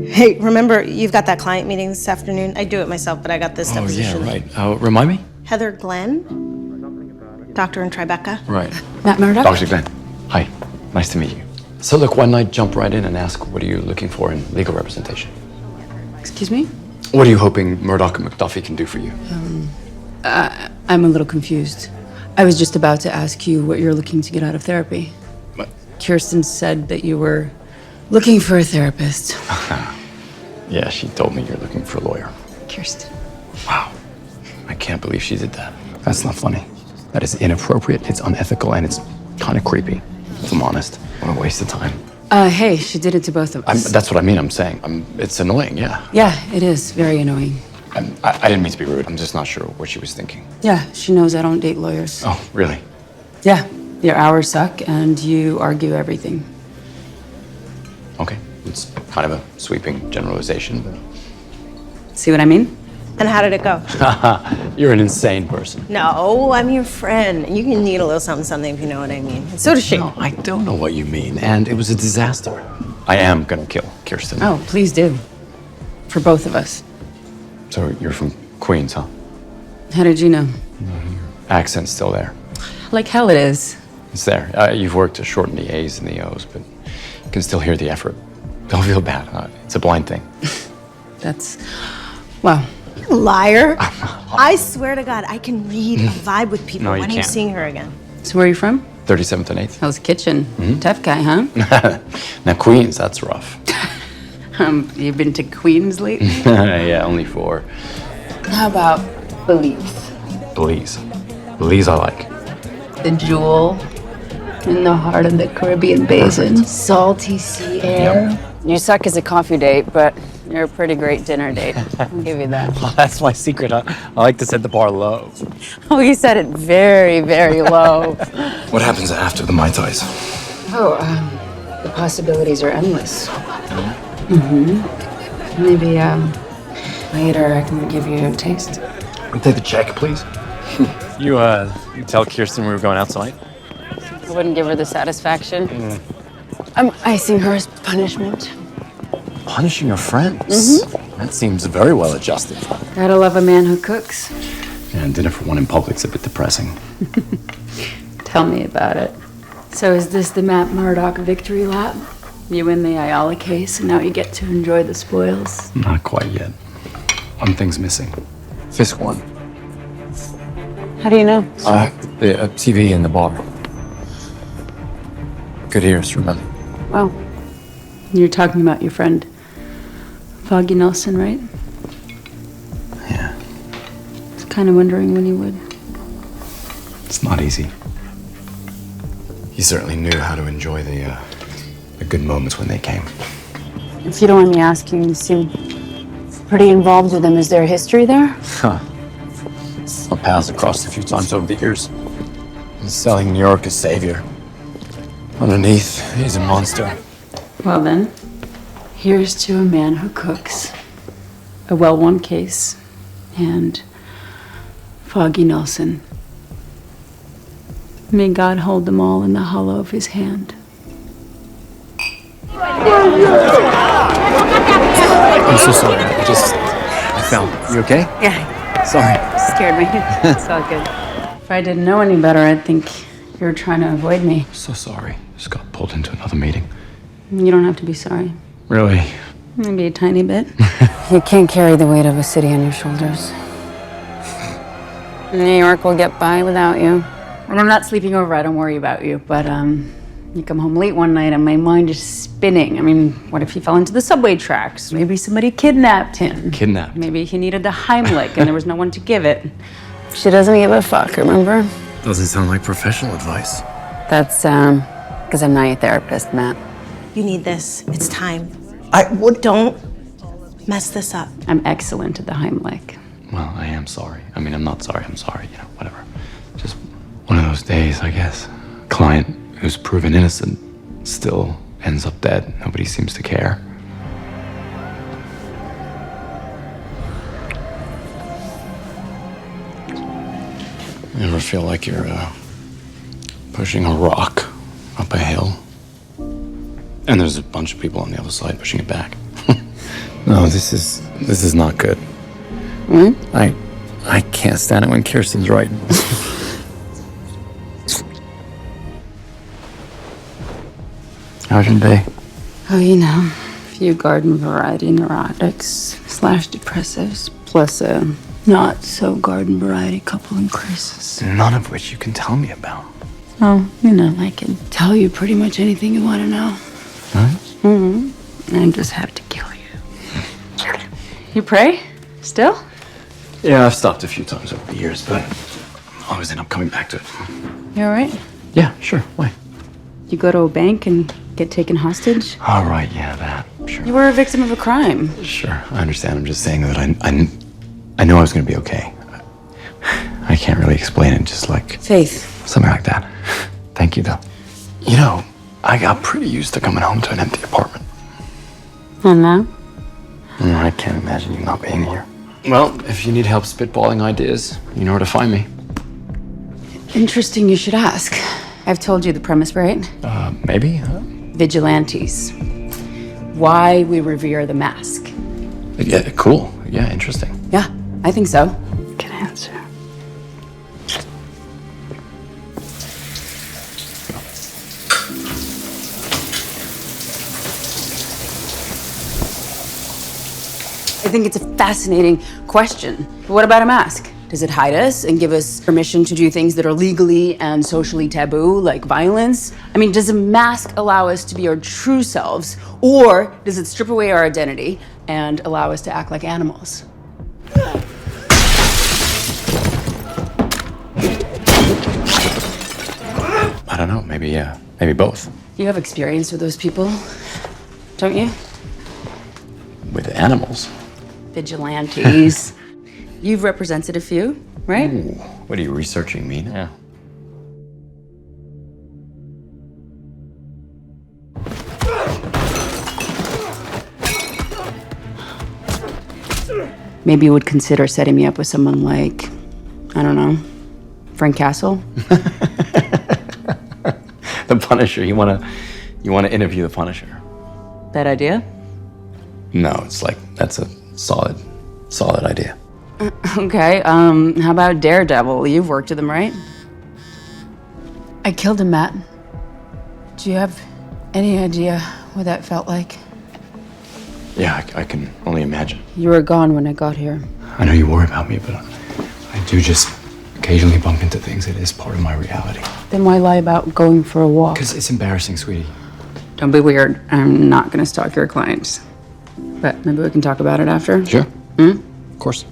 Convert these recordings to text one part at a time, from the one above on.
Hey, remember, you've got that client meeting this afternoon? I do it myself, but I got this deposition. Oh, yeah, right. Remind me? Heather Glenn, doctor in Tribeca. Right. Matt Murdock? Dr. Glenn. Hi. Nice to meet you. So look, why don't I jump right in and ask, what are you looking for in legal representation? Excuse me? What are you hoping Murdoch and McDuffie can do for you? I'm a little confused. I was just about to ask you what you're looking to get out of therapy. What? Kirsten said that you were looking for a therapist. Yeah, she told me you're looking for a lawyer. Kirsten. Wow. I can't believe she did that. That's not funny. That is inappropriate, it's unethical, and it's kind of creepy, if I'm honest. What a waste of time. Hey, she did it to both of us. That's what I mean, I'm saying. It's annoying, yeah. Yeah, it is very annoying. I didn't mean to be rude. I'm just not sure what she was thinking. Yeah, she knows I don't date lawyers. Oh, really? Yeah, your hours suck and you argue everything. Okay. It's kind of a sweeping generalization, but... See what I mean? And how did it go? You're an insane person. No, I'm your friend. You can need a little something if you know what I mean. And so does she. No, I don't know what you mean, and it was a disaster. I am gonna kill Kirsten. Oh, please do. For both of us. So you're from Queens, huh? How did you know? Accent's still there. Like hell it is. It's there. You've worked to shorten the A's and the O's, but you can still hear the effort. Don't feel bad. It's a blind thing. That's... Wow. You liar. I swear to God, I can read a vibe with people. No, you When are you can't. seeing her again? So where are you from? 37th and 8th. Hell's Kitchen. Tough guy, huh? Now, Queens, that's rough. You've been to Queens lately? Yeah, only 4. How about Belize? Belize I like. The jewel in the heart of the Caribbean basin. Salty sea air. Yep. You suck as a coffee date, but you're a pretty great dinner date. I'll give you that. Well, that's my secret. I like to set the bar low. Oh, you set it very, very low. What happens after the Mai Tais? Oh, the possibilities are endless. Maybe, later I can give you a taste. Take the check, please. You tell Kirsten we were going out tonight? I wouldn't give her the satisfaction. I'm icing her as punishment. Punishing your friends? That seems very well adjusted. Gotta love a man who cooks. And dinner for one in public's a bit depressing. Tell me about it. So is this the Matt Murdock victory lap? You win the Ayala case, and now you get to enjoy the spoils? Not quite yet. One thing's missing. Fisk one. How do you know? The TV in the bar. Good ears, remember? Well, you're talking about your friend, Foggy Nelson, right? Yeah. I was kind of wondering when you would. It's not easy. He certainly knew how to enjoy the good moments when they came. If you don't mind me asking, you seem pretty involved with him. Is there a history there? Huh. Our paths have crossed a few times over the years. He's selling New York as savior. Underneath, he's a monster. Well then, here's to a man who cooks, a well-won case, and Foggy Nelson. May God hold them all in the hollow of his hand. I'm so sorry. I fell. You okay? Yeah, Sorry. scared me. It's all good. If I didn't know any better, I'd think you were trying to avoid me. So sorry. Just got pulled into another meeting. You don't have to be sorry. Really? Maybe a tiny bit. You can't carry the weight of a city on your shoulders. New York will get by without you. And I'm not sleeping over, I don't worry about you. But you come home late one night and my mind is spinning. I mean, what if he fell into the subway tracks? Maybe somebody kidnapped him. Kidnapped? Maybe he needed a Heimlich and there was no one to give it. She doesn't give a fuck, remember? Doesn't sound like professional advice. That's because I'm not your therapist, Matt. You need this. It's time. What? Don't mess this up. I'm excellent at the Heimlich. Well, I am sorry. I mean, I'm not sorry. I'm sorry. You know, whatever. Just one of those days, I guess. Client who's proven innocent still ends up dead. Nobody seems to care. You ever feel like you're pushing a rock up a hill? And there's a bunch of people on the other side pushing it back. No, this is not good. I can't stand it when Kirsten's right. How's your day? Oh, you know, a few garden variety neurotics / depressives, plus a not so garden variety couple in crisis. None of which you can tell me about. Oh, you know, I can tell you pretty much anything you want to know. Right? Mm-hmm. I just have to kill you. You pray? Still? Yeah, I've stopped a few times over the years, but I always end up coming back to it. You all right? Yeah, sure. Why? You go to a bank and get taken hostage? All right, yeah, that. Sure. You were a victim of a crime. Sure, I understand. I'm just saying that I knew I was going to be okay. I can't really explain it, just like... Faith. Something like that. Thank you, though. You know, I got pretty used to coming home to an empty apartment. And now? I can't imagine you not being here. Well, if you need help spitballing ideas, you know where to find me. Interesting you should ask. I've told you the premise, right? Maybe? Vigilantes. Why we revere the mask. Yeah, cool. Yeah, interesting. Yeah, I think so. Can answer. I think it's a fascinating question. But what about a mask? Does it hide us and give us permission to do things that are legally and socially taboo, like violence? I mean, does a mask allow us to be our true selves, or does it strip away our identity and allow us to act like animals? I don't know. Maybe both. You have experience with those people, don't you? With animals. Vigilantes. You've represented a few, right? Ooh, what are you researching me now? Maybe you would consider setting me up with someone like, I don't know, Frank Castle? The Punisher. You wanna interview the Punisher? Bad idea? No, it's like that's a solid idea. Okay, how about Daredevil? You've worked with him, right? I killed him, Matt. Do you have any idea what that felt like? Yeah, I can only imagine. You were gone when I got here. I know you worry about me, but I do just occasionally bump into things. It is part of my reality. Then why lie about going for a walk? Because it's embarrassing, sweetie. Don't be weird. I'm not gonna stalk your clients. But maybe we can talk about it after. Sure. Of course.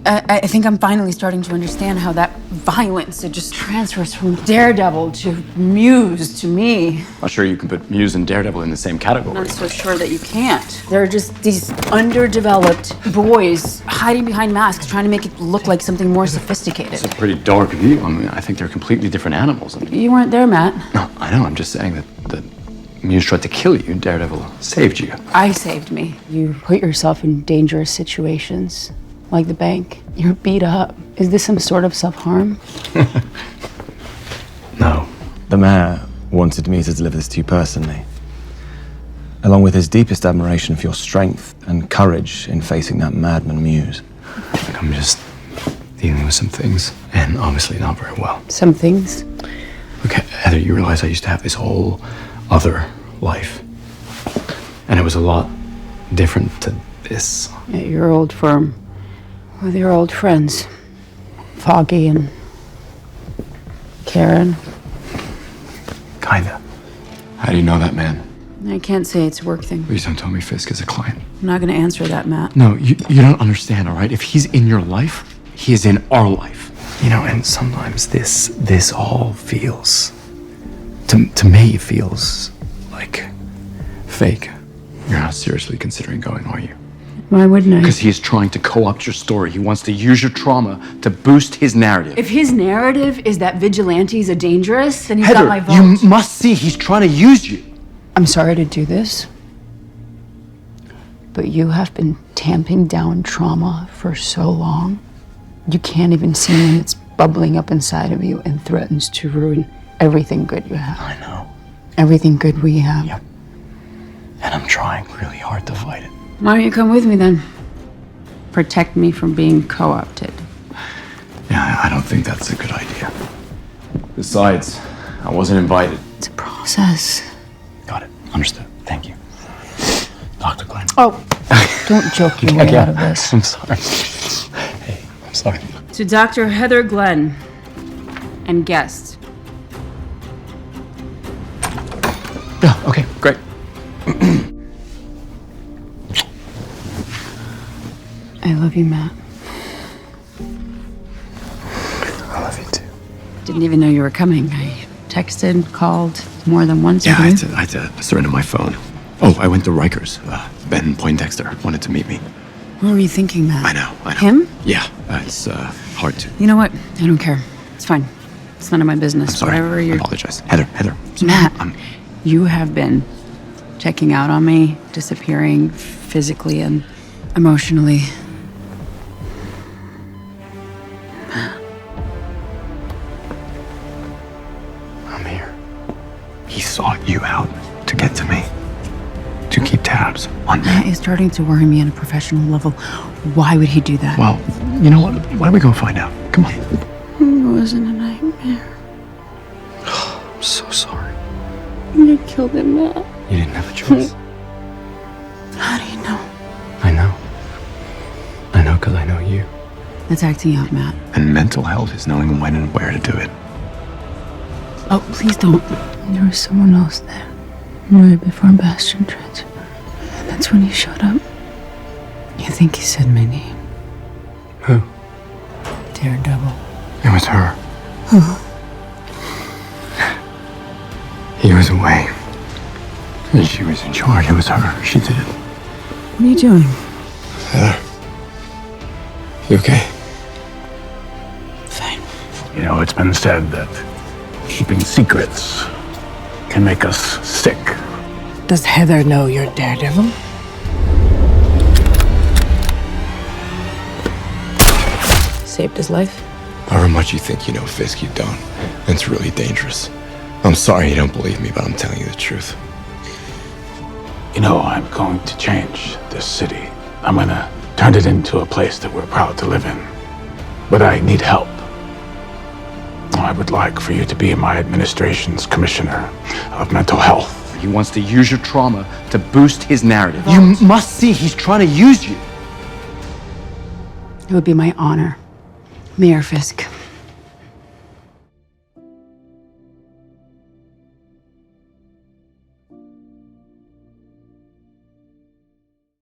I think I'm finally starting to understand how that violence, it just transfers from Daredevil to Muse to me. Not sure you can put Muse and Daredevil in the same category. I'm not so sure that you can't. There are just these underdeveloped boys hiding behind masks, trying to make it look like something more sophisticated. It's a pretty dark view. I mean, I think they're completely different animals. I mean, You weren't there, Matt. no, I know. I'm just saying that Muse tried to kill you, and Daredevil saved you. I saved me. You put yourself in dangerous situations, like the bank. You're beat up. Is this some sort of self-harm? No. The mayor wanted me to deliver this to you personally, along with his deepest admiration for your strength and courage in facing that madman Muse. Like I'm just dealing with some things, and obviously not very well. Some things. Okay, Heather, you realize I used to have this whole other life, and it was a lot different to this. At your old firm, with your old friends, Foggy and Karen. Kinda. How do you know that man? I can't say it's a work thing. Please don't tell me Fisk is a client. I'm not going to answer that, Matt. No, you don't understand, all right? If he's in your life, he is in our life. You know, and sometimes this all feels, to me, feels like fake. You're not seriously considering going, are you? Why wouldn't I? Because he is trying to co-opt your story. He wants to use your trauma to boost his narrative. If his narrative is that vigilantes are dangerous, then he's Heather, got my vote. you must see he's trying to use you. I'm sorry to do this, but you have been tamping down trauma for so long. You can't even see when it's bubbling up inside of you and threatens to ruin everything good you have. I know. Everything good we have. Yep. And I'm trying really hard to fight it. Why don't you come with me then? Protect me from being co-opted. Yeah, I don't think that's a good idea. Besides, I wasn't invited. It's a process. Got it. Understood. Thank you. Dr. Glenn. Oh, don't joke your way out of this. I'm sorry. Hey, I'm sorry. To Dr. Heather Glenn and guests. Yeah, okay, great. I love you, Matt. I love you too. Didn't even know you were coming. I texted, called more than once. Yeah, I had to surrender my phone. Oh, I went to Rikers. Ben Poindexter wanted to meet me. What were you thinking, Matt? I know. Him? Yeah, it's hard to. You know what? I don't care. It's fine. It's none of my business. I'm sorry. Whatever I you're... apologize. Heather. Matt, you have been checking out on me, disappearing physically and emotionally. I'm here. He sought you out to get to me. To keep tabs on me. That is starting to worry me on a professional level. Why would he do that? Well, you know what? Why don't we go find out? Come on. It wasn't a nightmare. I'm so sorry. You killed him, Matt. You didn't have a choice. How do you know? I know. I know because I know you. That's acting out, Matt. And mental health is knowing when and where to do it. Oh, please don't. There was someone else there. Right before Bastion transferred. And that's when you showed up. You think he said my name? Who? Daredevil. It was her. He was away. And she was in charge. It was her. She did it. What are you doing? Heather. You okay? Fine. You know, it's been said that keeping secrets can make us sick. Does Heather know you're Daredevil? Saved his life? However much you think you know Fisk, you don't. It's really dangerous. I'm sorry you don't believe me, but I'm telling you the truth. You know, I'm going to change this city. I'm gonna turn it into a place that we're proud to live in. But I need help. I would like for you to be my administration's commissioner of mental health. He wants to use your trauma to boost his narrative. You must see he's trying to use you. It would be my honor. Mayor Fisk.